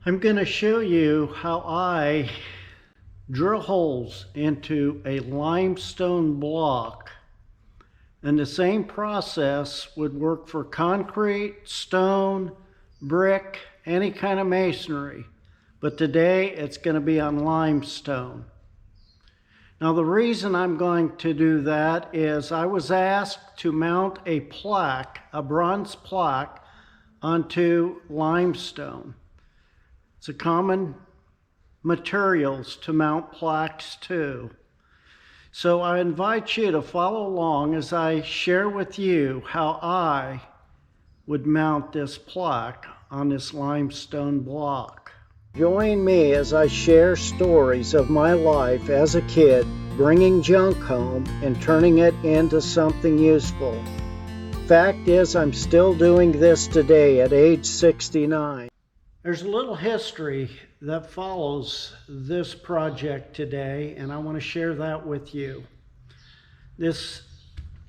I'm going to show you how I drill holes into a limestone block, and the same process would work for concrete, stone, brick, any kind of masonry, but today it's going to be on limestone. Now the reason I'm going to do that is I was asked to mount a plaque, a bronze plaque, onto limestone. It's a common materials to mount plaques to. So I invite you to follow along as I share with you how I would mount this plaque on this limestone block. Join me as I share stories of my life as a kid, bringing junk home and turning it into something useful. Fact is, I'm still doing this today at age 69. There's a little history that follows this project today, and I want to share that with you. This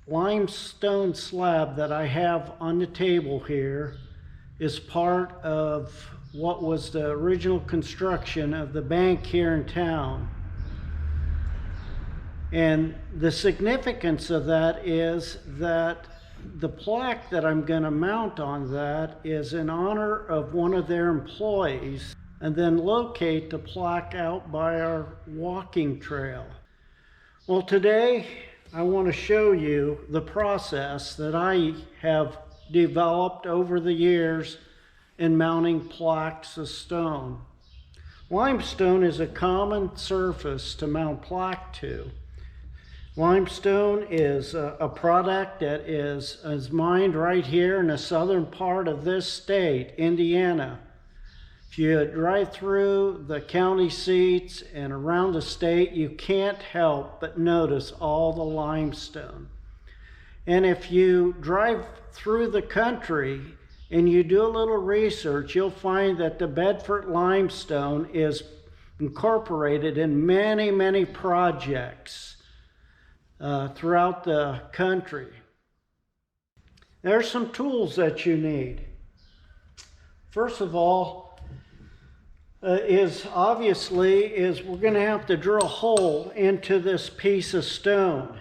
limestone slab that I have on the table here is part of what was the original construction of the bank here in town. And the significance of that is that the plaque that I'm going to mount on that is in honor of one of their employees, and then locate the plaque out by our walking trail. Well, today I want to show you the process that I have developed over the years in mounting plaques of stone. Limestone is a common surface to mount plaque to. Limestone is a product that is mined right here in the southern part of this state, Indiana. If you drive through the county seats and around the state, you can't help but notice all the limestone. And if you drive through the country and you do a little research, you'll find that the Bedford limestone is incorporated in many, many projects throughout the country. There's some tools that you need. First of all, we're going to have to drill a hole into this piece of stone.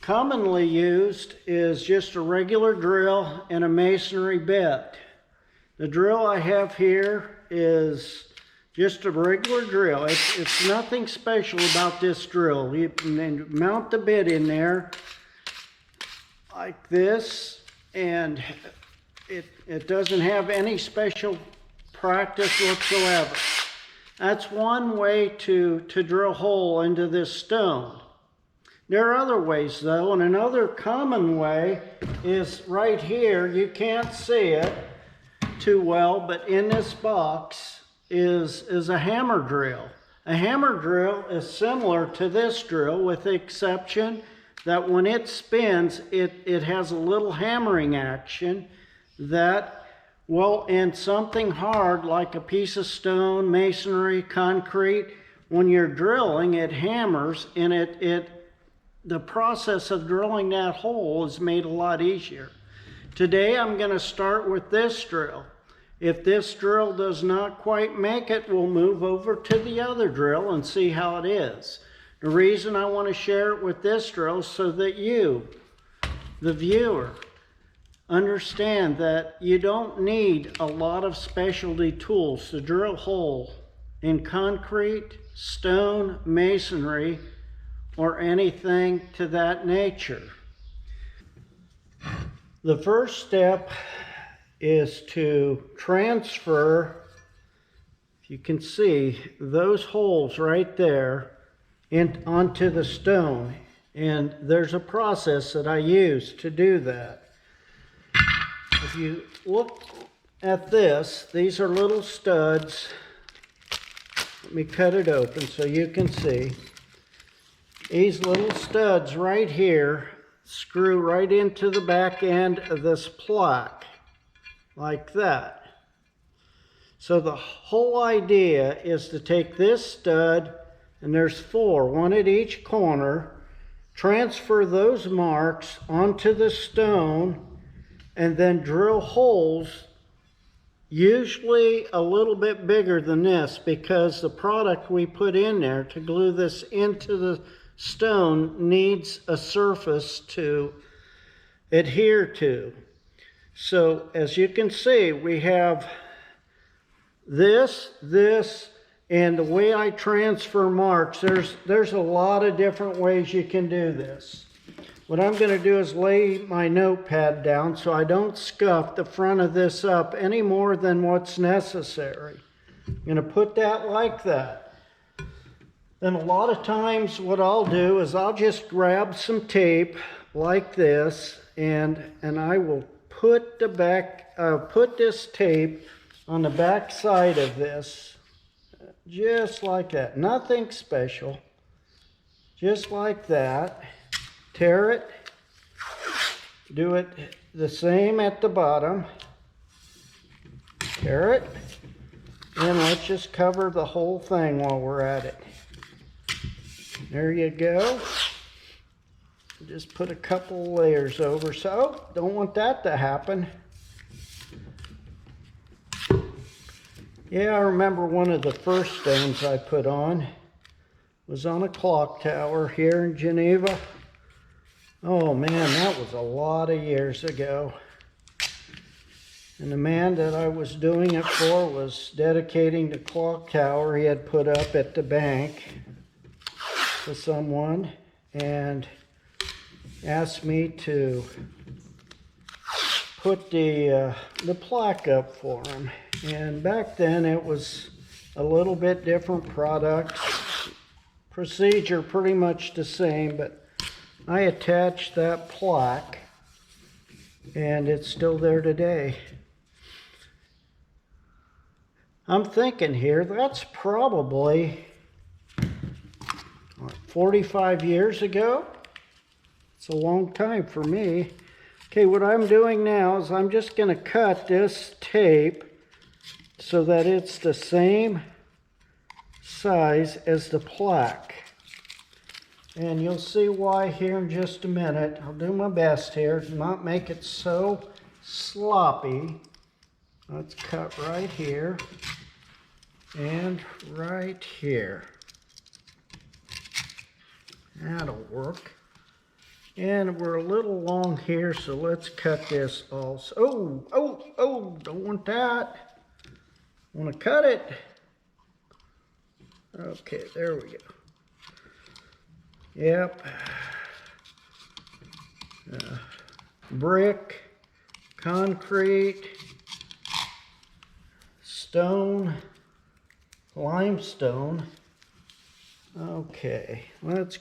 Commonly used is just a regular drill and a masonry bit. The drill I have here is just a regular drill. It's nothing special about this drill. You can mount the bit in there like this, and it doesn't have any special practice whatsoever. That's one way to drill a hole into this stone. There are other ways though, and another common way is right here. You can't see it too well, but in this box is a hammer drill. A hammer drill is similar to this drill, with the exception that when it spins, it has a little hammering action that will end something hard like a piece of stone, masonry, concrete. When you're drilling, it hammers, and the process of drilling that hole is made a lot easier. Today I'm going to start with this drill. If this drill does not quite make it, we'll move over to the other drill and see how it is. The reason I want to share it with this drill is so that you, the viewer, understand that you don't need a lot of specialty tools to drill a hole in concrete, stone, masonry, or anything to that nature. The first step is to transfer, if you can see, those holes right there onto the stone. And there's a process that I use to do that. If you look at this, these are little studs. Let me cut it open so you can see. These little studs right here screw right into the back end of this plaque, like that. So the whole idea is to take this stud, and there's four, one at each corner, transfer those marks onto the stone, and then drill holes usually a little bit bigger than this because the product we put in there to glue this into the stone needs a surface to adhere to. So as you can see, we have this, and the way I transfer marks, there's a lot of different ways you can do this. What I'm going to do is lay my notepad down so I don't scuff the front of this up any more than what's necessary. I'm going to put that like that. Then a lot of times what I'll do is I'll just grab some tape like this, and I will put this tape on the back side of this, just like that. Nothing special, just like that. Tear it, do it the same at the bottom, tear it, and let's just cover the whole thing while we're at it. There you go. Just put a couple layers over, so don't want that to happen. Yeah, I remember one of the first stones I put on was on a clock tower here in Geneva. Oh man, that was a lot of years ago. And the man that I was doing it for was dedicating the clock tower he had put up at the bank to someone, and asked me to put the plaque up for him. And back then it was a little bit different product, procedure pretty much the same, but I attached that plaque and it's still there today. I'm thinking here, that's probably 45 years ago. It's a long time for me. Okay, what I'm doing now is I'm just going to cut this tape so that it's the same size as the plaque. And you'll see why here in just a minute. I'll do my best here to not make it so sloppy. Let's cut right here and right here. That'll work. And we're a little long here, so let's cut this also. Oh, don't want that. Want to cut it. Okay, there we go. Yep. Brick, concrete, stone, limestone. Okay, let's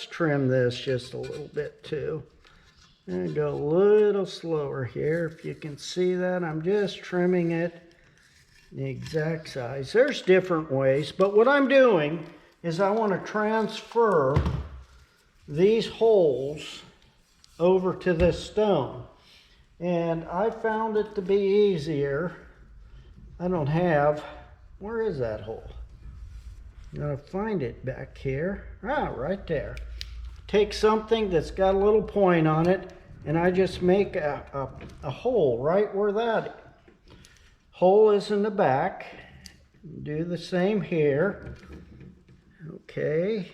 trim this just a little bit too. And go a little slower here. If you can see that, I'm just trimming it the exact size. There's different ways, but what I'm doing is I want to transfer these holes over to this stone. And I found it to be easier. Where is that hole? I'm going to find it back here. Ah, right there. Take something that's got a little point on it, and I just make a hole right where that hole is in the back. Do the same here. Okay.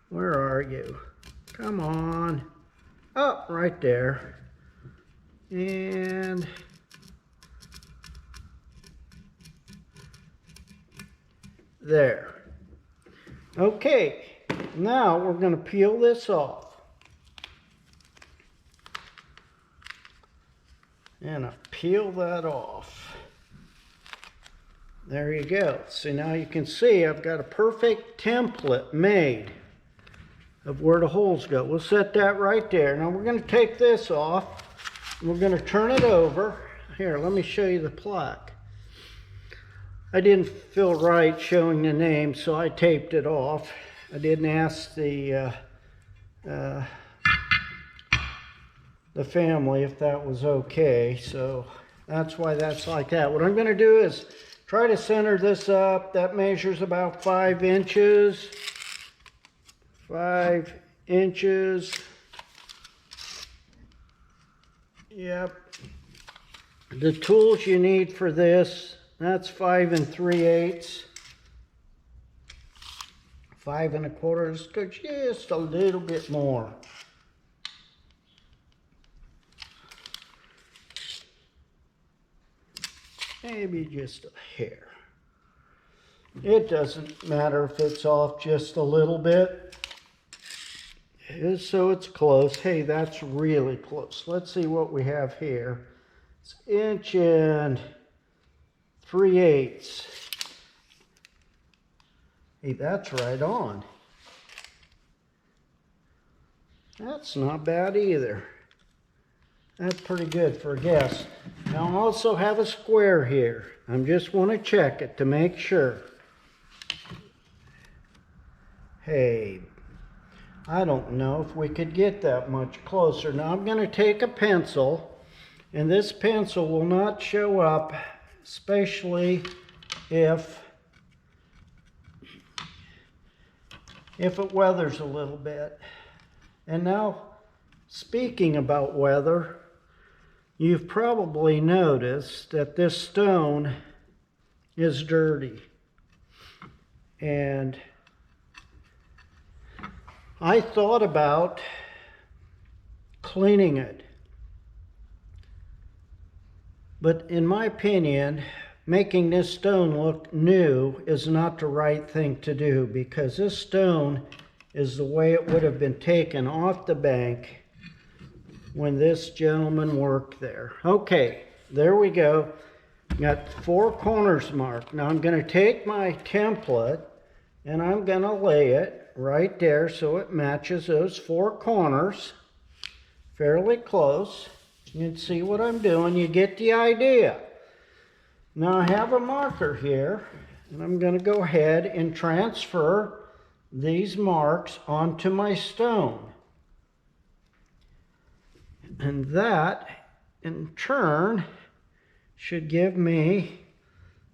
Where are you? Come on. Oh, right there. And there. Okay, now we're going to peel this off. And I peel that off. There you go. See, now you can see I've got a perfect template made of where the holes go. We'll set that right there. Now we're going to take this off. We're going to turn it over. Here, let me show you the plaque. I didn't feel right showing the name, so I taped it off. I didn't ask the family if that was okay, so that's why that's like that. What I'm going to do is try to center this up. That measures about 5 inches. 5 inches. Yep. The tools you need for this, that's 5 3/8. 5 1/4 is good, just a little bit more. Maybe just a hair. It doesn't matter if it's off just a little bit. So it's close. Hey, that's really close. Let's see what we have here. It's 1 3/8. Hey, that's right on. That's not bad either. That's pretty good for a guess. Now I also have a square here. I just want to check it to make sure. Hey, I don't know if we could get that much closer. Now I'm going to take a pencil, and this pencil will not show up, especially if it weathers a little bit. And now, speaking about weather, you've probably noticed that this stone is dirty. And I thought about cleaning it. But in my opinion, making this stone look new is not the right thing to do, because this stone is the way it would have been taken off the bank when this gentleman worked there. Okay, there we go. Got 4 corners marked. Now I'm going to take my template and I'm going to lay it right there so it matches those 4 corners fairly close. You can see what I'm doing. You get the idea. Now I have a marker here, and I'm going to go ahead and transfer these marks onto my stone. And that, in turn, should give me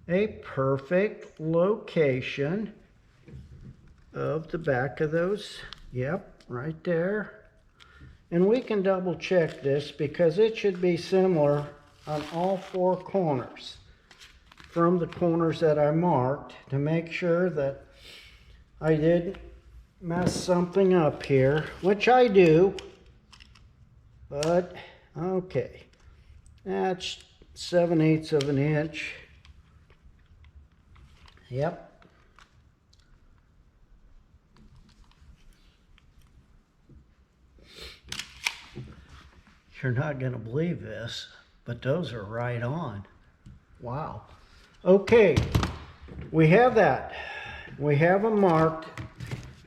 a perfect location of the back of those. Yep, right there. And we can double check this because it should be similar on all 4 corners from the corners that I marked, to make sure that I didn't mess something up here, which I do, but okay. That's 7/8 of an inch. Yep. You're not going to believe this, but those are right on. Wow. Okay, we have that. We have them marked.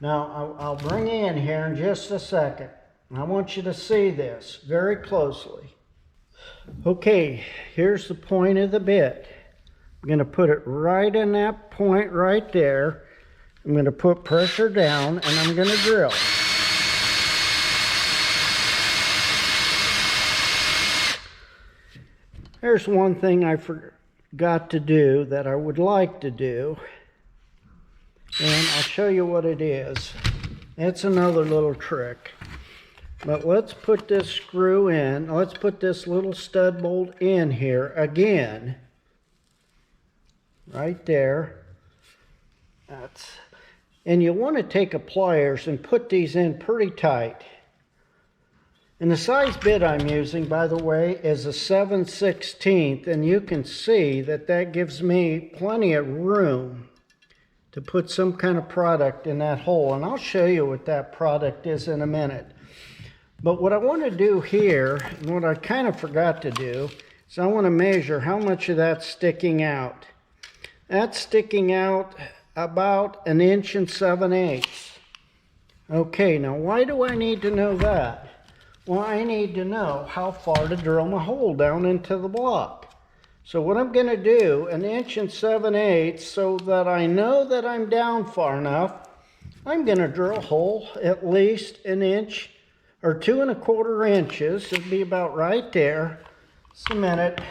Now, I'll bring you in here in just a second. I want you to see this very closely. Okay, here's the point of the bit. I'm going to put it right in that point right there. I'm going to put pressure down, and I'm going to drill. There's one thing I forgot to do that I would like to do, and I'll show you what it is. It's another little trick. But let's put this screw in. Let's put this little stud bolt in here again. Right there. And you want to take a pliers and put these in pretty tight. And the size bit I'm using, by the way, is a 7/16, and you can see that that gives me plenty of room to put some kind of product in that hole. And I'll show you what that product is in a minute. But what I want to do here, and what I kind of forgot to do, is I want to measure how much of that's sticking out. That's sticking out about 1 7/8 inches. Okay, now why do I need to know that? Well, I need to know how far to drill my hole down into the block. So what I'm going to do, 1 7/8 inches, so that I know that I'm down far enough, I'm going to drill a hole at least 1 inch or 2 1/4 inches. It'll be about right there. Just a minute.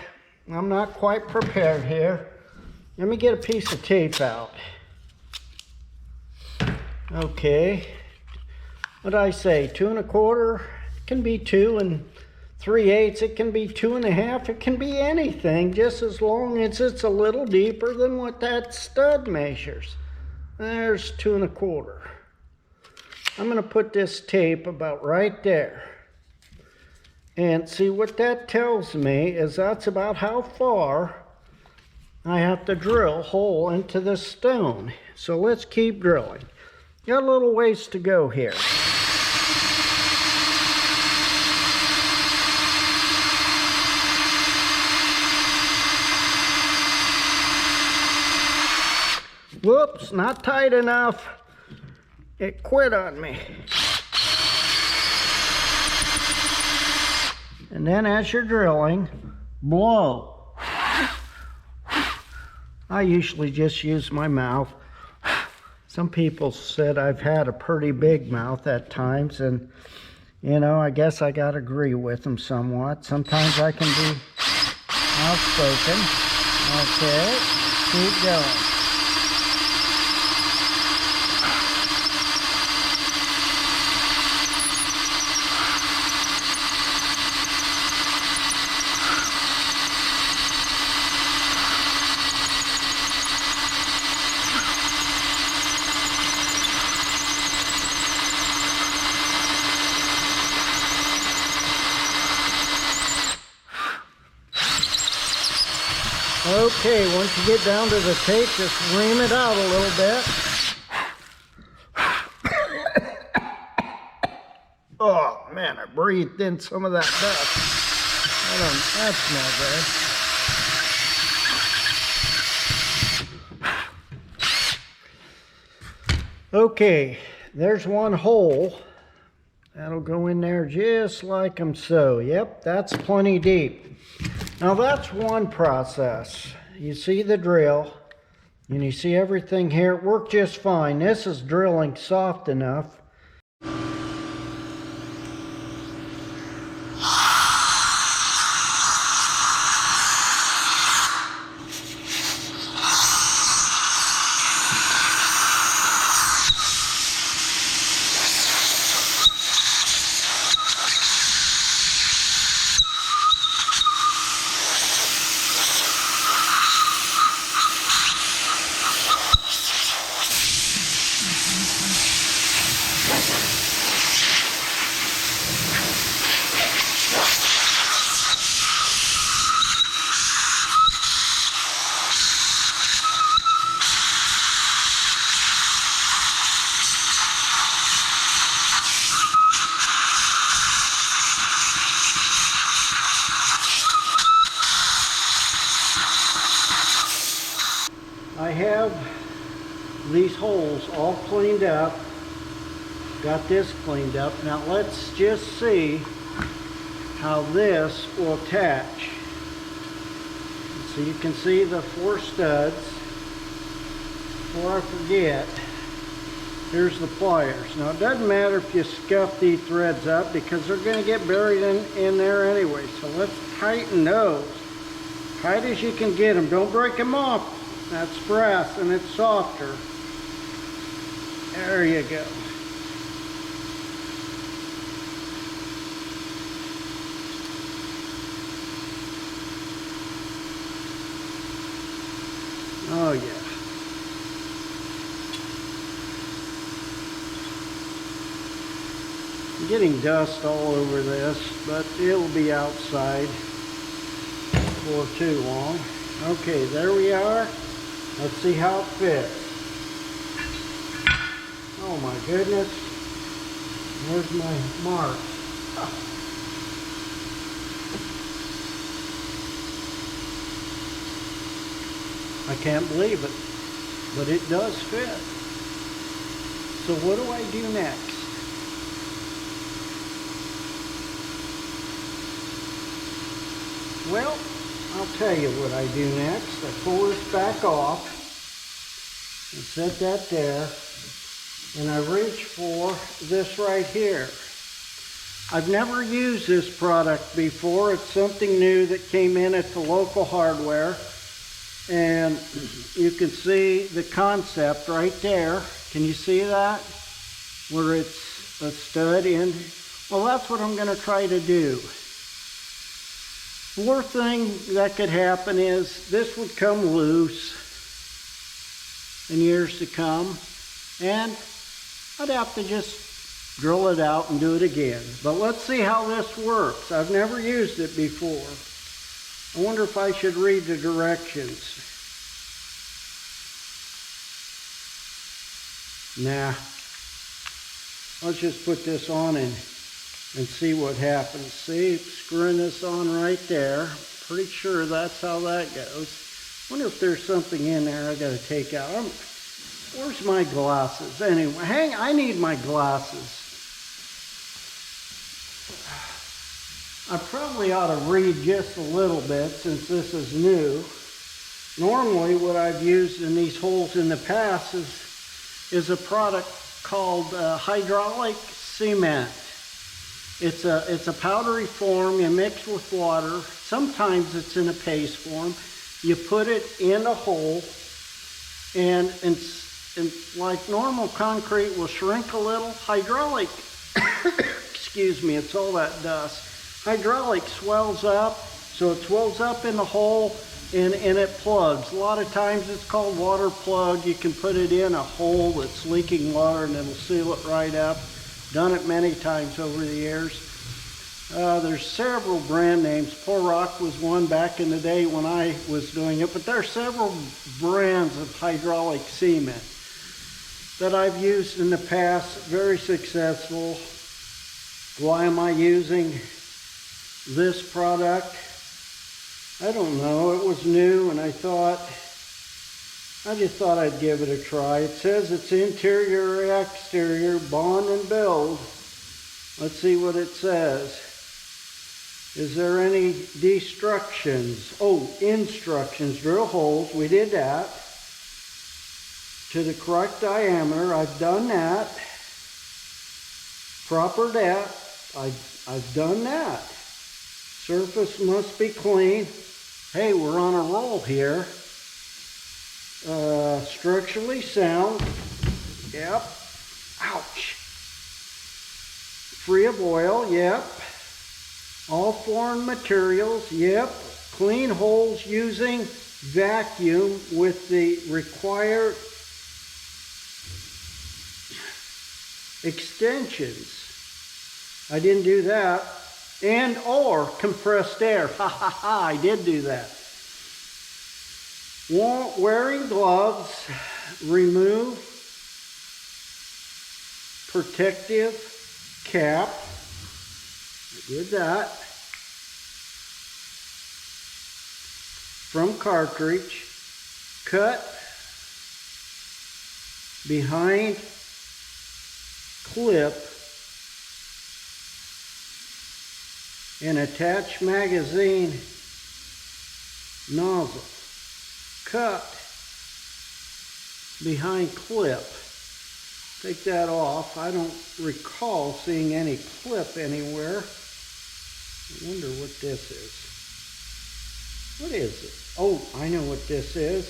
I'm not quite prepared here. Let me get a piece of tape out. Okay. What did I say? 2 1/4? Can be 2 3/8, it can be 2.5, it can be anything, just as long as it's a little deeper than what that stud measures. There's 2.25. I'm going to put this tape about right there. And see, what that tells me is that's about how far I have to drill a hole into the stone. So let's keep drilling. Got a little ways to go here. Whoops, not tight enough. It quit on me. And then as you're drilling, blow. I usually just use my mouth. Some people said I've had a pretty big mouth at times, and you know, I guess I gotta agree with them somewhat. Sometimes I can be outspoken. Okay, keep going. Okay, once you get down to the tape, just ream it out a little bit. Oh man, I breathed in some of that dust. That's no good. Okay, there's one hole. That'll go in there just like so. Yep, that's plenty deep. Now that's one process. You see the drill, and you see everything here. It worked just fine. This is drilling soft enough. I have these holes all cleaned up, got this cleaned up. Now let's just see how this will attach. So you can see the 4 studs. Before I forget, here's the pliers. Now it doesn't matter if you scuff these threads up because they're going to get buried in there anyway. So let's tighten those. Tight as you can get them. Don't break them off. That's brass and it's softer. There you go. Oh yeah. I'm getting dust all over this, but it'll be outside before too long. Okay, there we are. Let's see how it fits. Oh my goodness. There's my mark. I can't believe it, but it does fit. So what do I do next? Well, I'll tell you what I do next. I pull this back off and set that there, and I reach for this right here. I've never used this product before. It's something new that came in at the local hardware, and you can see the concept right there. Can you see that? Where it's a stud in. Well, that's what I'm going to try to do. Fourth thing that could happen is this would come loose in years to come, and I'd have to just drill it out and do it again. But let's see how this works. I've never used it before. I wonder if I should read the directions. Nah. Let's just put this on and see what happens. See, screwing this on right there. Pretty sure that's how that goes. Wonder if there's something in there I gotta take out. Where's my glasses? Anyway, I need my glasses. I probably ought to read just a little bit since this is new. Normally what I've used in these holes in the past is a product called hydraulic cement. It's a powdery form you mix with water. Sometimes it's in a paste form. You put it in a hole, and like normal concrete will shrink a little. Hydraulic, excuse me, it's all that dust. Hydraulic swells up, so it swells up in the hole and it plugs. A lot of times it's called water plug. You can put it in a hole that's leaking water and it'll seal it right up. Done it many times over the years. There's several brand names. Rock was one back in the day when I was doing it, but there are several brands of hydraulic cement that I've used in the past, very successful. Why am I using this product? I don't know. It was new and I just thought I'd give it a try. It says it's interior or exterior, bond and build. Let's see what it says. Is there any destructions? Oh, instructions. Drill holes. We did that. To the correct diameter. I've done that. Proper depth. I've done that. Surface must be clean. Hey, we're on a roll here. Structurally sound. Yep. Ouch. Free of oil. Yep. All foreign materials. Yep. Clean holes using vacuum with the required extensions. I didn't do that. And or compressed air. Ha ha ha, I did do that. Wearing gloves, remove protective cap. I did that. From cartridge, cut behind clip and attach magazine nozzle. Cut behind clip. Take that off. I don't recall seeing any clip anywhere. I wonder what this is. What is it? Oh, I know what this is.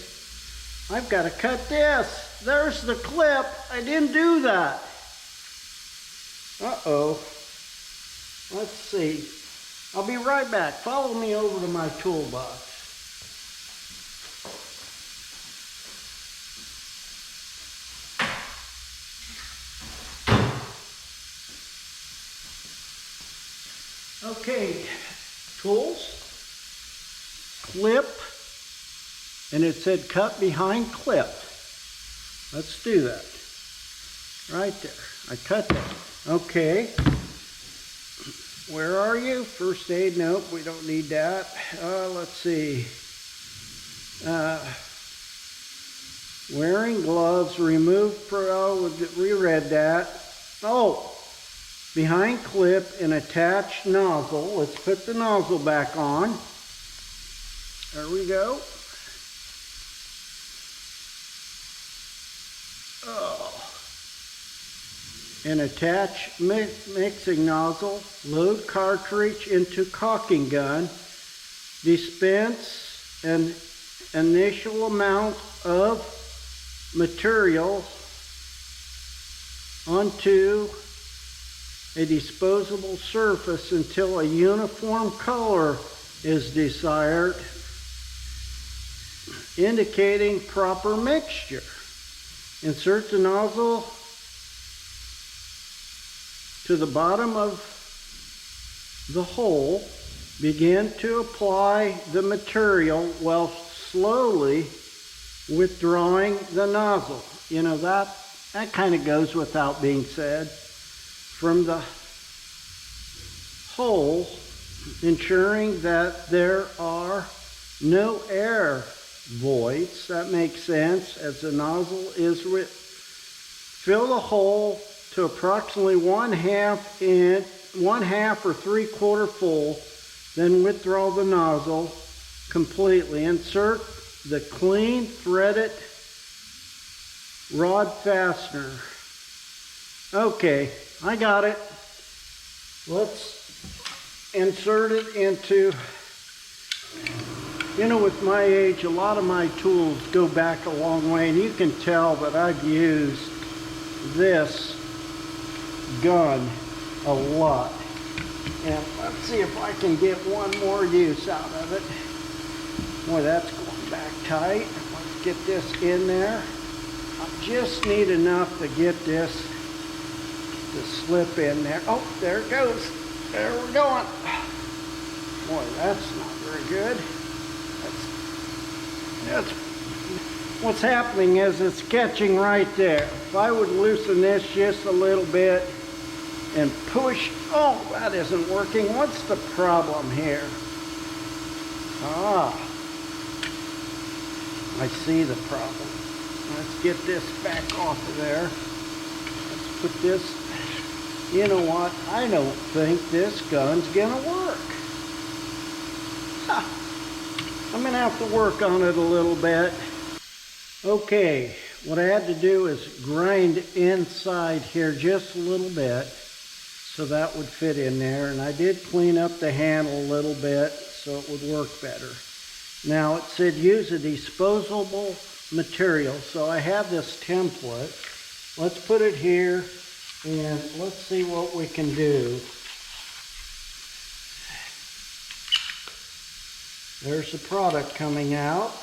I've got to cut this. There's the clip. I didn't do that. Uh-oh. Let's see. I'll be right back. Follow me over to my toolbox. Okay, tools, clip, and it said cut behind clip. Let's do that. Right there. I cut that. Okay. Where are you? First aid? Nope, we don't need that. Let's see. Wearing gloves, remove we read that. Oh, behind clip and attached nozzle. Let's put the nozzle back on. There we go. Oh. And attach mixing nozzle, load cartridge into caulking gun, dispense an initial amount of material onto a disposable surface until a uniform color is desired, indicating proper mixture. Insert the nozzle to the bottom of the hole. Begin to apply the material while slowly withdrawing the nozzle. You know, that kind of goes without being said. From the hole, ensuring that there are no air voids. That makes sense, as the nozzle is fill the hole to approximately 1/2 or 3/4 full. Then withdraw the nozzle completely. Insert the clean threaded rod fastener. Okay, I got it. Let's insert it into, you know, with my age, a lot of my tools go back a long way, and you can tell that I've used this gun a lot. And let's see if I can get one more use out of it. Boy, that's going back tight. Let's get this in there. I just need enough to get this to slip in there. Oh, there it goes. There we're going. Boy, that's not very good. That's what's happening is it's catching right there. If I would loosen this just a little bit and push, oh, that isn't working. What's the problem here? Ah, I see the problem. Let's get this back off of there. Let's put this, you know what? I don't think this gun's gonna work. I'm gonna have to work on it a little bit. Okay, what I had to do is grind inside here just a little bit so that would fit in there, and I did clean up the handle a little bit so it would work better. Now it said use a disposable material, so I have this template. Let's put it here and let's see what we can do. There's the product coming out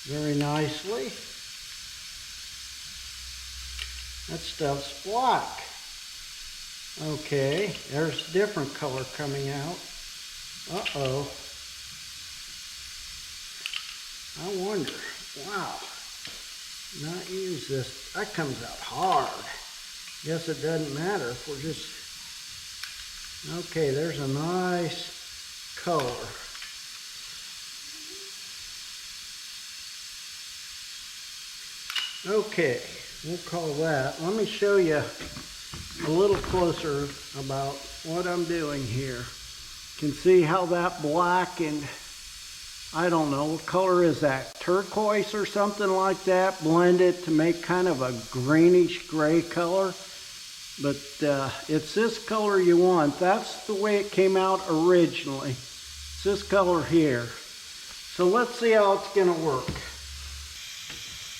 very nicely. That stuff's black. Okay, there's a different color coming out. Uh-oh. I wonder, wow, not use this. That comes out hard. Guess it doesn't matter if we're just, okay, there's a nice color. Okay, we'll call that. Let me show you a little closer about what I'm doing here. You can see how that black and, I don't know, what color is that? Turquoise or something like that, blended to make kind of a greenish gray color. But it's this color you want. That's the way it came out originally. It's this color here. So let's see how it's gonna work.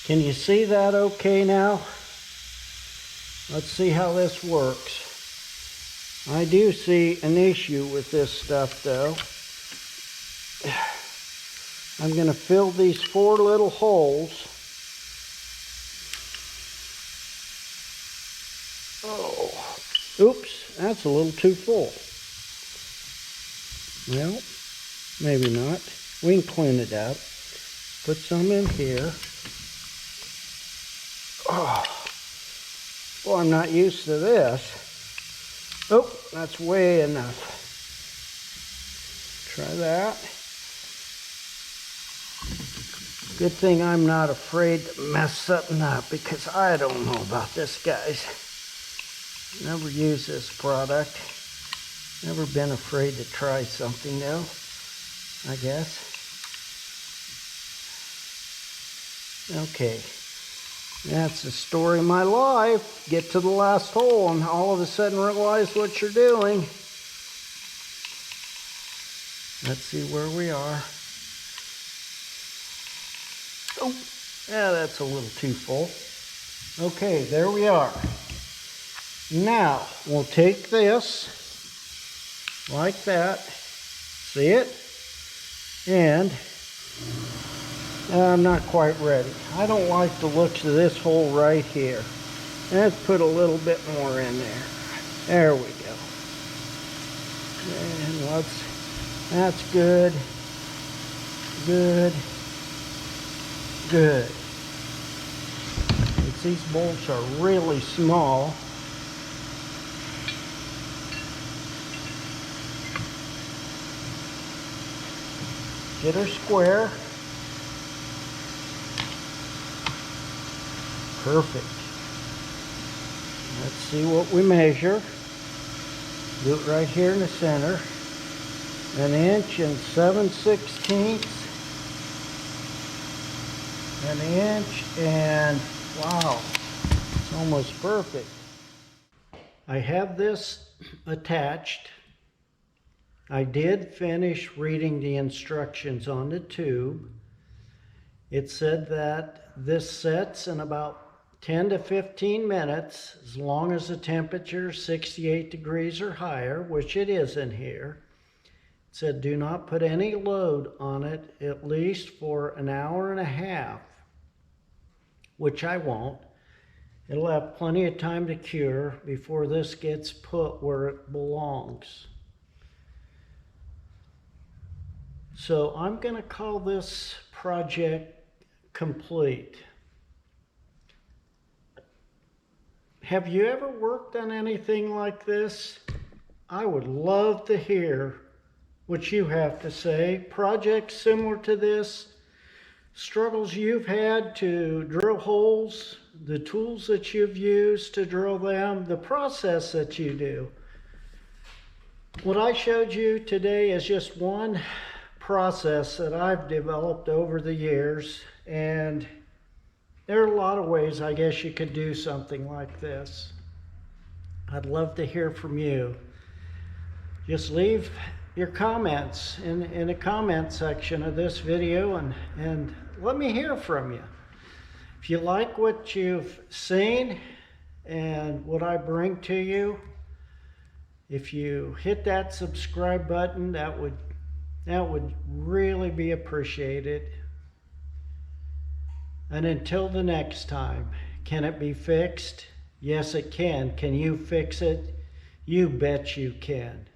Can you see that okay now? Let's see how this works. I do see an issue with this stuff though. I'm going to fill these 4 little holes. Oh, oops, that's a little too full. Well, maybe not. We can clean it up. Put some in here. Oh, well, I'm not used to this. Oh, that's way enough. Try that. Good thing I'm not afraid to mess something up, because I don't know about this, guys. Never used this product. Never been afraid to try something though, I guess. Okay. That's the story of my life. Get to the last hole and all of a sudden realize what you're doing. Let's see where we are. Oh, yeah, that's a little too full. Okay, there we are. Now, we'll take this like that, See it? And I'm not quite ready. I don't like the looks of this hole right here. Let's put a little bit more in there. There we go. And that's good. Good. Good. These bolts are really small. Get her square. Perfect. Let's see what we measure. Do it right here in the center. 1 inch and 7/16. 1 inch and wow, it's almost perfect. I have this attached. I did finish reading the instructions on the tube. It said that this sets in about 10 to 15 minutes, as long as the temperature is 68 degrees or higher, which it is in here. It said do not put any load on it at least for an hour and a half, which I won't. It'll have plenty of time to cure before this gets put where it belongs. So I'm going to call this project complete. Have you ever worked on anything like this? I would love to hear what you have to say. Projects similar to this, struggles you've had to drill holes, the tools that you've used to drill them, the process that you do. What I showed you today is just one process that I've developed over the years, and there are a lot of ways I guess you could do something like this. I'd love to hear from you. Just leave your comments in the comment section of this video and let me hear from you. If you like what you've seen and what I bring to you, if you hit that subscribe button, that would really be appreciated. And until the next time, can it be fixed? Yes, it can. Can you fix it? You bet you can.